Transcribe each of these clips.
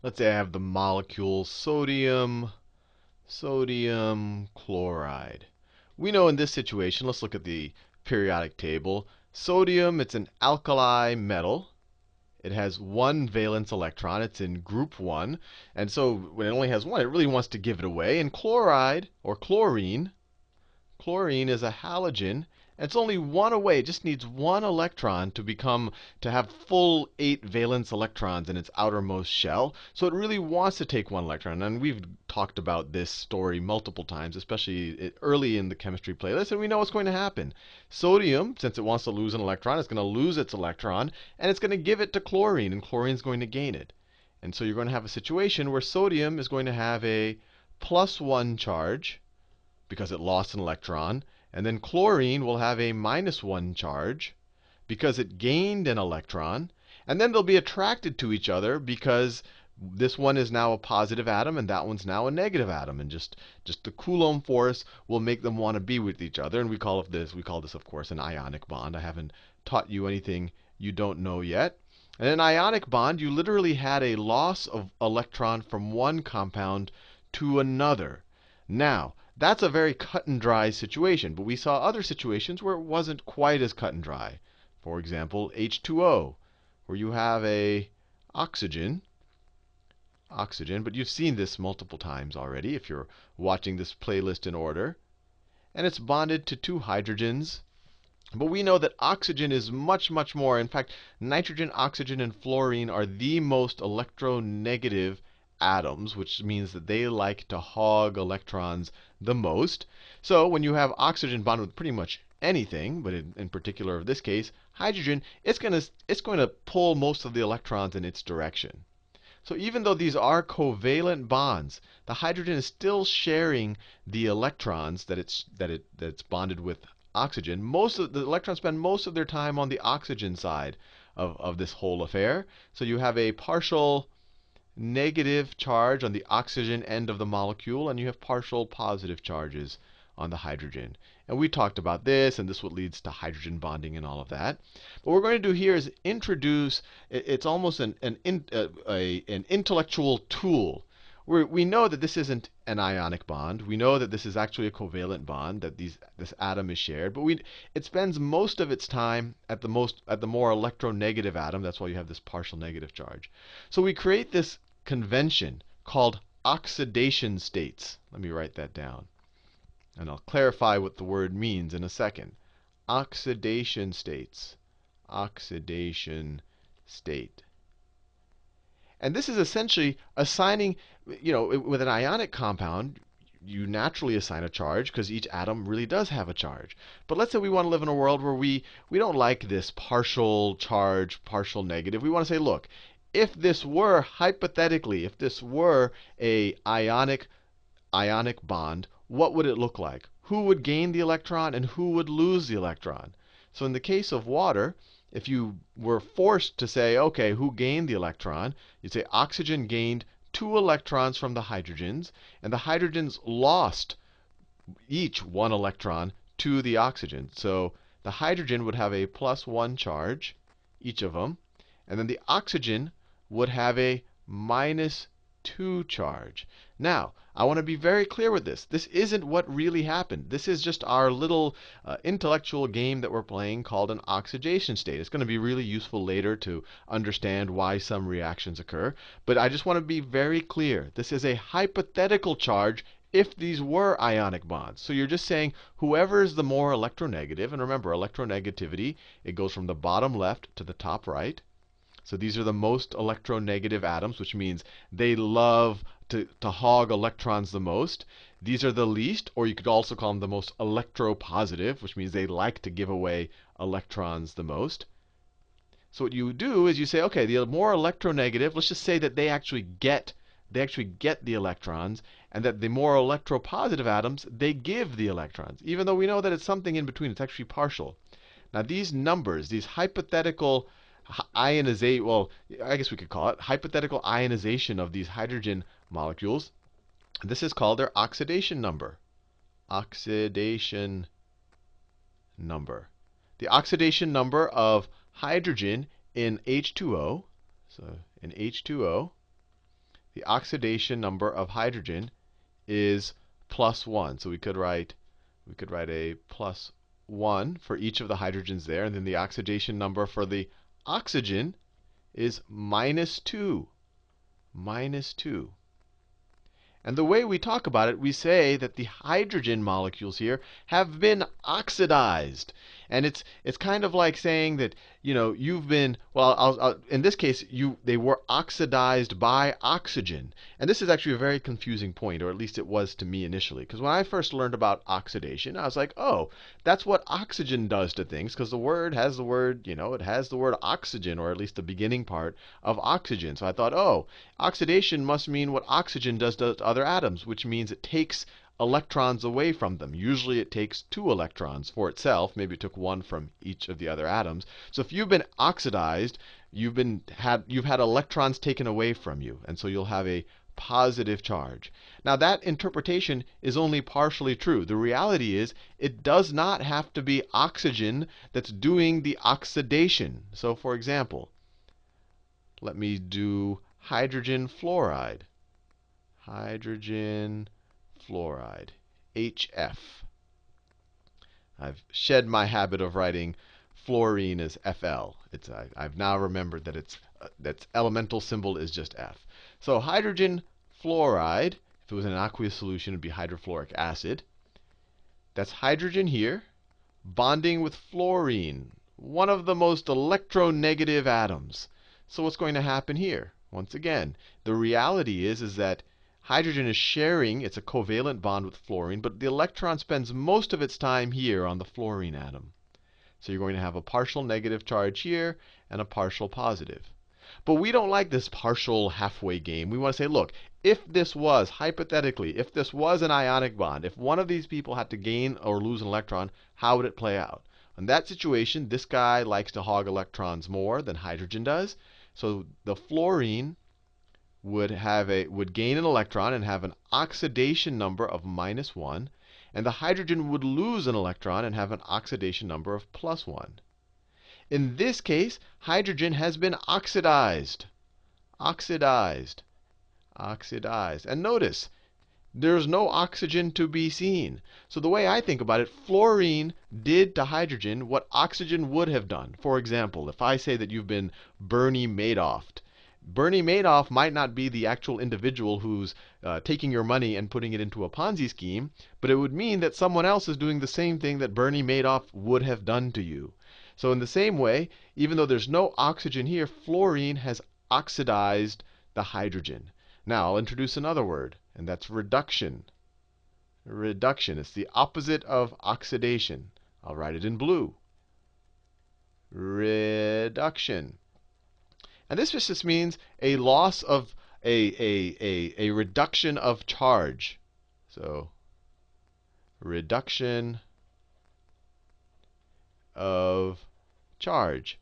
Let's say I have the molecule sodium chloride. We know in this situation, let's look at the periodic table. Sodium, it's an alkali metal. It has one valence electron. It's in group 1. And so when it only has one, it really wants to give it away. And chloride, or chlorine is a halogen. And it's only one away. It just needs one electron to have full 8 valence electrons in its outermost shell. So it really wants to take one electron. And we've talked about this story multiple times, especially early in the chemistry playlist. And we know what's going to happen. Sodium, since it wants to lose an electron, it's going to lose its electron. And it's going to give it to chlorine. And chlorine is going to gain it. And so you're going to have a situation where sodium is going to have a +1 charge because it lost an electron. And then chlorine will have a -1 charge because it gained an electron. And then they'll be attracted to each other because this one is now a positive atom and that one's now a negative atom. And just the Coulomb force will make them want to be with each other. And we call this, of course, an ionic bond. I haven't taught you anything you don't know yet. And an ionic bond, you literally had a loss of electron from one compound to another. Now, that's a very cut and dry situation. But we saw other situations where it wasn't quite as cut and dry. For example, H2O, where you have a oxygen, but you've seen this multiple times already if you're watching this playlist in order. And it's bonded to 2 hydrogens. But we know that oxygen is much, much more. In fact, nitrogen, oxygen, and fluorine are the most electronegative atoms, which means that they like to hog electrons the most. So when you have oxygen bonded with pretty much anything, but in particular of this case, hydrogen, it's going to pull most of the electrons in its direction. So even though these are covalent bonds, the hydrogen is still sharing the electrons that's bonded with oxygen. Most of the electrons spend most of their time on the oxygen side of this whole affair. So you have a partial negative charge on the oxygen end of the molecule, and you have partial positive charges on the hydrogen. And we talked about this, and this is what leads to hydrogen bonding and all of that. What we're going to do here is introduce, it's almost an intellectual tool. We know that this isn't an ionic bond. We know that this is actually a covalent bond, that this atom is shared. But it spends most of its time at the more electronegative atom. That's why you have this partial negative charge. So we create this convention called oxidation states. Let me write that down. And I'll clarify what the word means in a second. Oxidation states. Oxidation state. And this is essentially assigning, with an ionic compound, you naturally assign a charge because each atom really does have a charge. But let's say we want to live in a world where we don't like this partial charge, partial negative. We want to say, look, if this were, hypothetically, if this were a ionic bond, what would it look like? Who would gain the electron and who would lose the electron? So in the case of water, if you were forced to say, OK, who gained the electron, you'd say oxygen gained 2 electrons from the hydrogens, and the hydrogens lost each 1 electron to the oxygen. So the hydrogen would have a +1 charge, each of them, and then the oxygen would have a -2 charge. Now, I want to be very clear with this. This isn't what really happened. This is just our little intellectual game that we're playing called an oxidation state. It's going to be really useful later to understand why some reactions occur. But I just want to be very clear. This is a hypothetical charge if these were ionic bonds. So you're just saying whoever is the more electronegative, and remember, electronegativity, it goes from the bottom left to the top right. So these are the most electronegative atoms, which means they love to hog electrons the most. These are the least, or you could also call them the most electropositive, which means they like to give away electrons the most. So what you do is you say, OK, the more electronegative, let's just say that they actually get the electrons, and that the more electropositive atoms, they give the electrons, even though we know that it's something in between. It's actually partial. Now these numbers, these hypothetical ionization, well, I guess we could call it hypothetical ionization of these hydrogen molecules. This is called their oxidation number. Oxidation number. The oxidation number of hydrogen in H2O, so in H2O, the oxidation number of hydrogen is +1. So we could write a +1 for each of the hydrogens there, and then the oxidation number for the oxygen is -2. -2. And the way we talk about it, we say that the hydrogen molecules here have been oxidized. And it's kind of like saying that, you've been, well, in this case, they were oxidized by oxygen. And this is actually a very confusing point, or at least it was to me initially. Because when I first learned about oxidation, I was like, oh, that's what oxygen does to things, because the word has the word, it has the word oxygen, or at least the beginning part of oxygen. So I thought, oh, oxidation must mean what oxygen does to other atoms, which means it takes electrons away from them. Usually it takes 2 electrons for itself. Maybe it took 1 from each of the other atoms. So if you've been oxidized, you've had electrons taken away from you, and so you'll have a positive charge. Now that interpretation is only partially true. The reality is it does not have to be oxygen that's doing the oxidation. So for example, let me do hydrogen fluoride. Hydrogen fluoride, HF. I've shed my habit of writing fluorine as FL. I've now remembered that its elemental symbol is just F. So hydrogen fluoride, if it was in an aqueous solution, it would be hydrofluoric acid. That's hydrogen here bonding with fluorine, one of the most electronegative atoms. So what's going to happen here? Once again, the reality is that hydrogen is sharing, it's a covalent bond with fluorine, but the electron spends most of its time here on the fluorine atom. So you're going to have a partial negative charge here and a partial positive. But we don't like this partial halfway game. We want to say, look, if this was, hypothetically, if this was an ionic bond, if one of these people had to gain or lose an electron, how would it play out? In that situation, this guy likes to hog electrons more than hydrogen does. So the fluorine would gain an electron and have an oxidation number of -1, and the hydrogen would lose an electron and have an oxidation number of +1. In this case, hydrogen has been oxidized. Oxidized. Oxidized. And notice, there's no oxygen to be seen. So the way I think about it, fluorine did to hydrogen what oxygen would have done. For example, if I say that you've been Bernie Madoffed, Bernie Madoff might not be the actual individual who's taking your money and putting it into a Ponzi scheme, but it would mean that someone else is doing the same thing that Bernie Madoff would have done to you. So in the same way, even though there's no oxygen here, fluorine has oxidized the hydrogen. Now I'll introduce another word, and that's reduction. Reduction. It's the opposite of oxidation. I'll write it in blue. Reduction. And this just means a loss of a reduction of charge. So reduction of charge.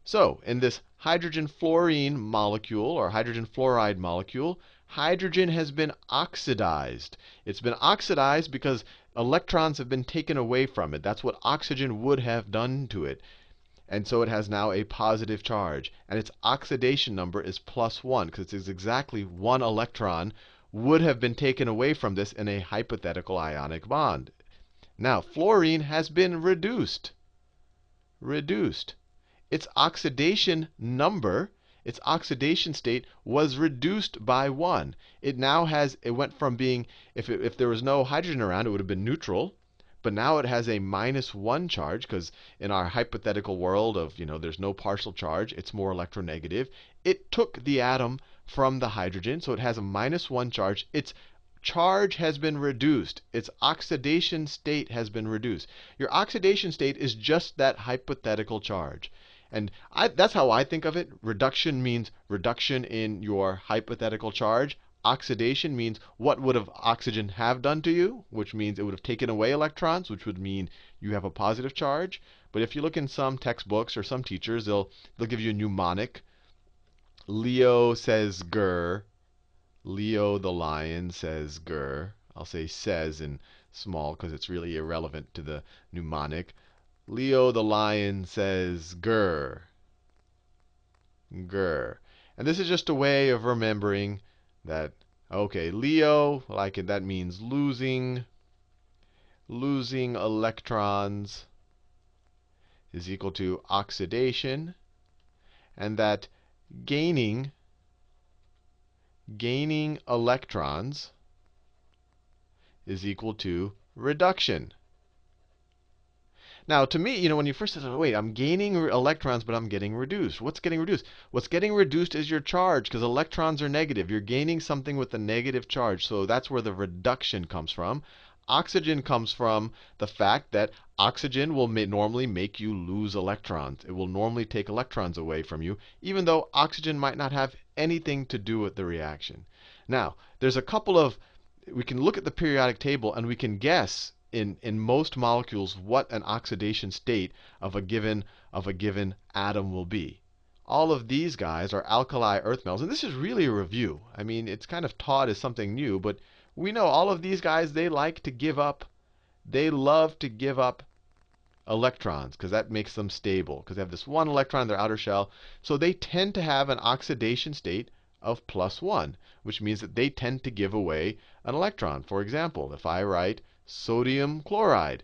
So in this hydrogen fluorine molecule, or hydrogen fluoride molecule, hydrogen has been oxidized. It's been oxidized because electrons have been taken away from it. That's what oxygen would have done to it. And so it has now a positive charge. And its oxidation number is +1, because it's exactly 1 electron would have been taken away from this in a hypothetical ionic bond. Now, fluorine has been reduced. Reduced. Its oxidation number, its oxidation state, was reduced by 1. It went from being, if there was no hydrogen around, it would have been neutral. But now it has a -1 charge, because in our hypothetical world of, there's no partial charge, it's more electronegative. It took the atom from the hydrogen, so it has a -1 charge. Its charge has been reduced. Its oxidation state has been reduced. Your oxidation state is just that hypothetical charge. And that's how I think of it. Reduction means reduction in your hypothetical charge. Oxidation means what would have oxygen have done to you, which means it would have taken away electrons, which would mean you have a positive charge. But if you look in some textbooks or some teachers, they'll give you a mnemonic. Leo says grr. Leo the lion says grr. I'll say says in small because it's really irrelevant to the mnemonic. Leo the lion says grr. Grr. And this is just a way of remembering That, okay, Leo, like that means losing electrons is equal to oxidation, and that gaining electrons is equal to reduction. Now, to me, when you first said, oh, wait, I'm gaining electrons, but I'm getting reduced. What's getting reduced? What's getting reduced is your charge, because electrons are negative. You're gaining something with a negative charge. So that's where the reduction comes from. Oxygen comes from the fact that oxygen will normally make you lose electrons. It will normally take electrons away from you, even though oxygen might not have anything to do with the reaction. Now, there's a couple of, we can look at the periodic table and we can guess in most molecules what an oxidation state of a given atom will be. All of these guys are alkali earth metals. And this is really a review. I mean, it's kind of taught as something new, but we know all of these guys, they love to give up electrons because that makes them stable, because they have this one electron in their outer shell. So they tend to have an oxidation state of +1, which means that they tend to give away an electron. For example, if I write sodium chloride,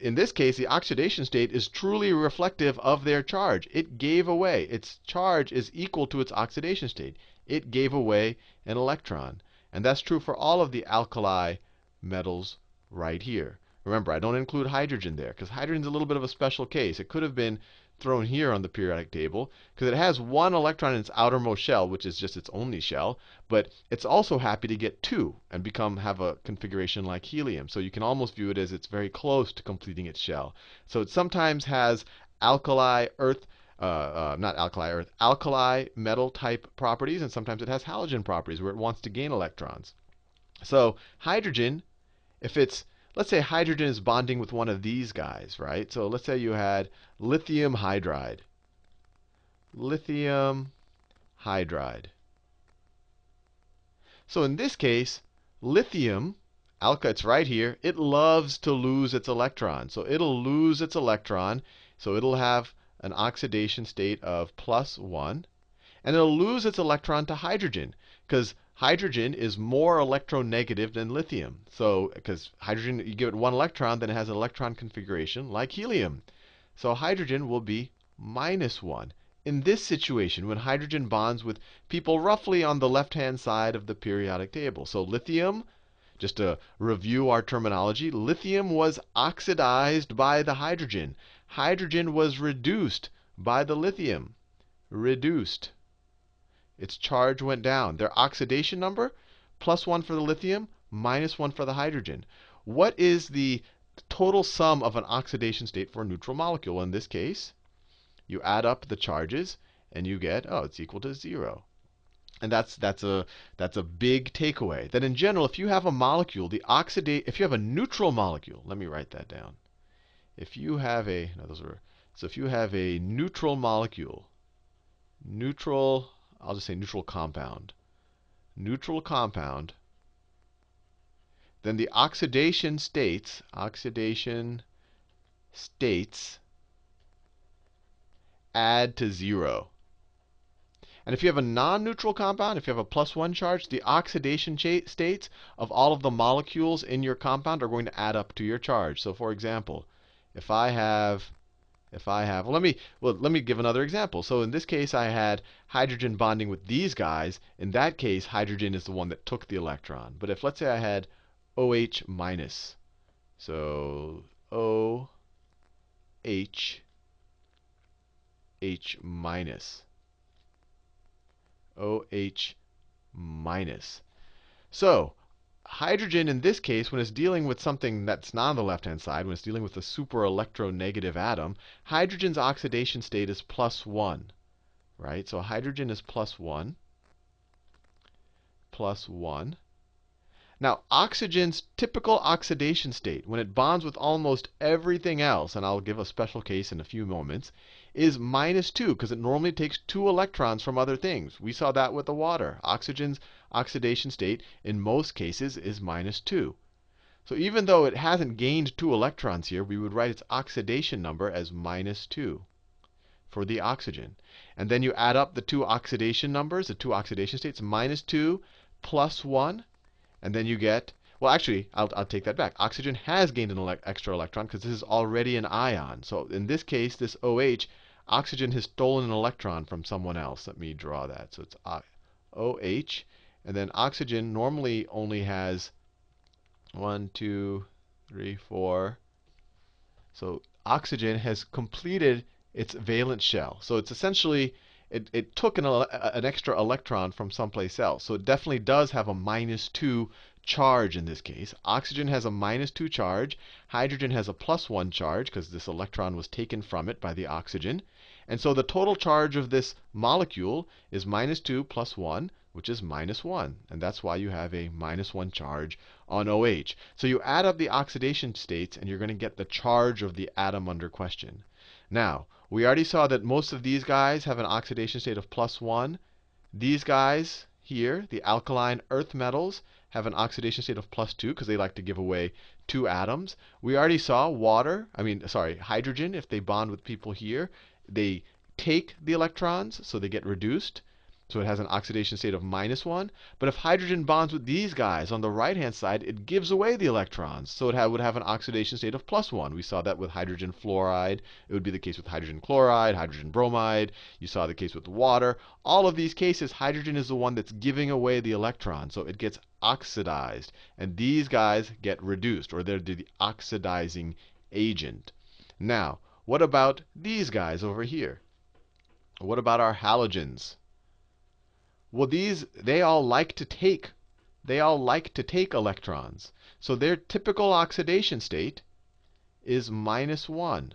in this case, the oxidation state is truly reflective of their charge. It gave away. Its charge is equal to its oxidation state. It gave away an electron. And that's true for all of the alkali metals right here. Remember, I don't include hydrogen there, because hydrogen is a little bit of a special case. It could have been thrown here on the periodic table, because it has one electron in its outermost shell, which is just its only shell. But it's also happy to get two and have a configuration like helium. So you can almost view it as it's very close to completing its shell. So it sometimes has alkali earth, not alkali earth, alkali metal type properties, and sometimes it has halogen properties where it wants to gain electrons. So hydrogen, if it's, let's say hydrogen is bonding with one of these guys, right? So let's say you had lithium hydride. Lithium hydride. So in this case, lithium, it's right here, it loves to lose its electron. So it'll lose its electron. So it'll have an oxidation state of +1. And it'll lose its electron to hydrogen, because hydrogen is more electronegative than lithium. So because hydrogen, you give it one electron, then it has an electron configuration like helium. So hydrogen will be -1. In this situation, when hydrogen bonds with people roughly on the left-hand side of the periodic table. So lithium, just to review our terminology, lithium was oxidized by the hydrogen. Hydrogen was reduced by the lithium. Reduced. Its charge went down. Their oxidation number, +1 for the lithium, -1 for the hydrogen. What is the total sum of an oxidation state for a neutral molecule? In this case, you add up the charges, and you get, oh, it's equal to 0. And that's a big takeaway. That in general, if you have a molecule, if you have a neutral molecule, let me write that down. If you have a, so if you have a neutral molecule, I'll just say neutral compound. Neutral compound, then the oxidation states add to 0. And if you have a non-neutral compound, if you have a +1 charge, the oxidation states of all of the molecules in your compound are going to add up to your charge. So for example, if I have, well, let me give another example. So in this case, I had hydrogen bonding with these guys. In that case, hydrogen is the one that took the electron. But if, let's say, I had OH minus, so OH, H minus, OH minus. So hydrogen in this case, when it's dealing with something that's not on the left-hand side, when it's dealing with a super electronegative atom, hydrogen's oxidation state is +1, right? So hydrogen is +1, +1. Now, oxygen's typical oxidation state, when it bonds with almost everything else, and I'll give a special case in a few moments, is -2, because it normally takes 2 electrons from other things. We saw that with the water. Oxygen's oxidation state, in most cases, is -2. So even though it hasn't gained 2 electrons here, we would write its oxidation number as -2 for the oxygen. And then you add up the two oxidation numbers, the two oxidation states, -2 plus 1. And then you get, well, actually, I'll take that back. Oxygen has gained an extra electron because this is already an ion. So in this case, this OH, oxygen has stolen an electron from someone else. Let me draw that. So it's OH. And then oxygen normally only has 1, 2, 3, 4. So oxygen has completed its valence shell. So it's essentially, it took an extra electron from someplace else. So it definitely does have a -2 charge in this case. Oxygen has a -2 charge. Hydrogen has a +1 charge because this electron was taken from it by the oxygen. And so the total charge of this molecule is -2 plus 1, which is -1. And that's why you have a -1 charge on OH. So you add up the oxidation states, and you're going to get the charge of the atom under question. Now, we already saw that most of these guys have an oxidation state of +1. These guys here, the alkaline earth metals, have an oxidation state of +2 because they like to give away 2 atoms. We already saw hydrogen, if they bond with people here, they take the electrons, so they get reduced. So it has an oxidation state of -1. But if hydrogen bonds with these guys on the right-hand side, it gives away the electrons. So it would have an oxidation state of +1. We saw that with hydrogen fluoride. It would be the case with hydrogen chloride, hydrogen bromide. You saw the case with water. All of these cases, hydrogen is the one that's giving away the electron. So it gets oxidized. And these guys get reduced, or they're the oxidizing agent. Now, what about these guys over here? What about our halogens? Well, they all like to take electrons. So their typical oxidation state is -1.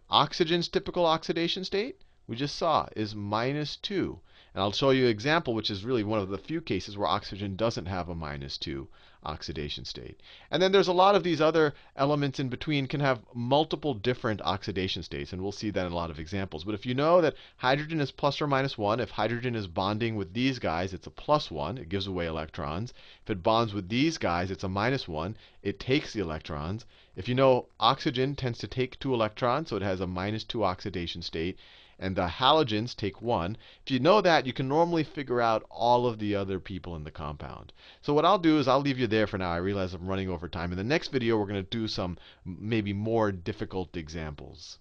Oxygen's typical oxidation state, we just saw, is -2. And I'll show you an example, which is really one of the few cases where oxygen doesn't have a -2 oxidation state. And then there's a lot of these other elements in between can have multiple different oxidation states, and we'll see that in a lot of examples. But if you know that hydrogen is plus or -1, if hydrogen is bonding with these guys, it's a +1, it gives away electrons. If it bonds with these guys, it's a -1, it takes the electrons. If you know oxygen tends to take 2 electrons, so it has a -2 oxidation state, and the halogens take 1. If you know that, you can normally figure out all of the other people in the compound. So what I'll do is I'll leave you there for now. I realize I'm running over time. In the next video, we're going to do some maybe more difficult examples.